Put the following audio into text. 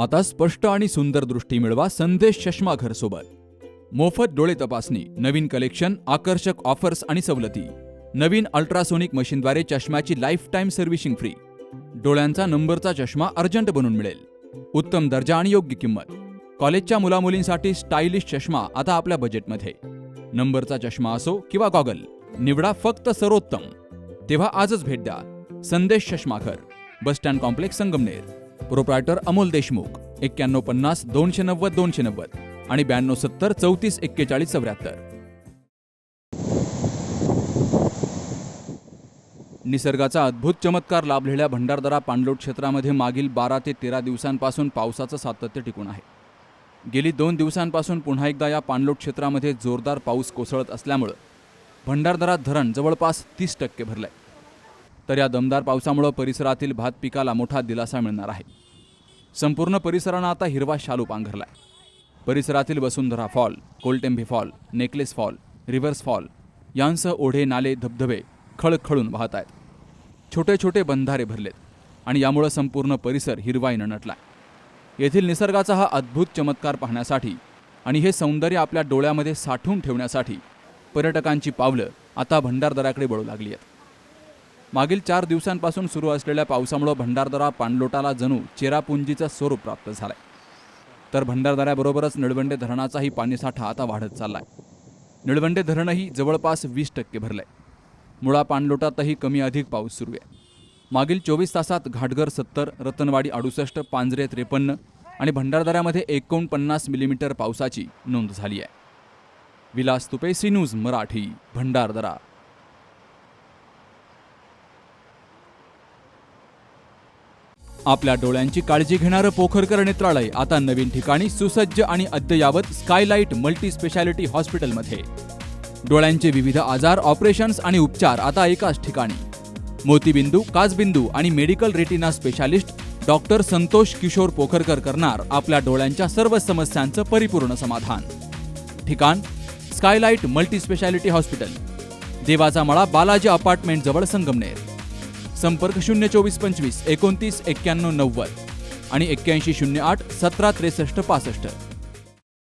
आता स्पष्ट आणि सुंदर दृष्टी मिळवा संदेश चष्माघर सोबत. मोफत डोळे तपासणी, नवीन कलेक्शन, आकर्षक ऑफर्स आणि सवलती. नवीन अल्ट्रासोनिक मशीनद्वारे चष्म्याची लाईफ टाईम सर्व्हिसिंग फ्री. डोळ्यांचा नंबरचा चष्मा अर्जंट बनून मिळेल. उत्तम दर्जा आणि योग्य किंमत. कॉलेजच्या मुलामुलींसाठी स्टायलिश चष्मा आता आपल्या बजेटमध्ये. नंबरचा चष्मा असो किंवा गॉगल, निवडा फक्त सर्वोत्तम. तेव्हा आजच भेट द्या संदेश चष्माघर, bus stand complex, Sangamner. Proprietor Amol Deshmukh. 9150 290 290 आणि 9270 34 41 74. निसर्गाचा अद्भुत चमत्कार लाभलेल्या भंडारदरा पाणलोट क्षेत्रामध्ये मागील 12 ते 13 दिवसांपासून पावसाचं सातत्य टिकून आहे. गेली 2 दिवसांपासून पुन्हा एकदा या पाणलोट क्षेत्रामध्ये जोरदार पाऊस कोसळत असल्यामुळे भंडारदरा धरण जवळपास 30% भरलंय. तर या दमदार पावसामुळे परिसरातील भात पिकाला मोठा दिलासा मिळणार आहे. संपूर्ण परिसरानं आता हिरवा शालू पांघरलाय. परिसरातील वसुंधरा फॉल, कोलटेंबे fall, necklace fall, reverse fall यांसह ओढे, नाले, धबधबे खळखळून वाहत आहेत. छोटे छोटे बंधारे भरलेत आणि यामुळे संपूर्ण परिसर हिरवाईनं नटलाय. येथील निसर्गाचा हा अद्भुत चमत्कार पाहण्यासाठी आणि हे सौंदर्य आपल्या डोळ्यामध्ये साठवून ठेवण्यासाठी पर्यटकांची पावलं आता भंडारदऱ्याकडे वळू लागली आहेत. मागील 4 दिवसांपासून सुरू असलेल्या पावसामुळे भंडारदरा पाणलोटाला जणू चेरापुंजीचं स्वरूप प्राप्त झालंय. तर भंडारदऱ्याबरोबरच निळवंडे धरणाचाही पाणीसाठा आता वाढत चाललाय. निळवंडे धरणही जवळपास 20% भरलंय. मुळा पाणलोटातही कमी अधिक पाऊस सुरू आहे. मागील 24 तासात घाटघर 70, रतनवाडी 68, पांजरे 53 आणि भंडारदऱ्यामध्ये 49 मिलीमीटर पावसाची नोंद झाली आहे. Vilas Tupe, C news Marathi, Bhandardara. आपल्या डोळ्यांची काळजी घेणारं पोखरकर नेत्रालय आता नवीन ठिकाणी सुसज्ज आणि अद्ययावत स्कायलाइट मल्टी स्पेशालिटी हॉस्पिटलमध्ये. डोळ्यांचे विविध आजार, ऑपरेशन्स आणि उपचार आता एकाच ठिकाणी. मोतीबिंदू, काचबिंदू आणि medical retina specialist doctor Santosh Kishor Pokharkar करणार आपल्या डोळ्यांच्या सर्व समस्यांचं परिपूर्ण समाधान. ठिकाण स्कायलाइट मल्टी स्पेशालिटी हॉस्पिटल, देवाचा मळा, बालाजी अपार्टमेंट जवळ, संगमनेर. संपर्क 02425 29 91 90 आणि 8108 17 63 65.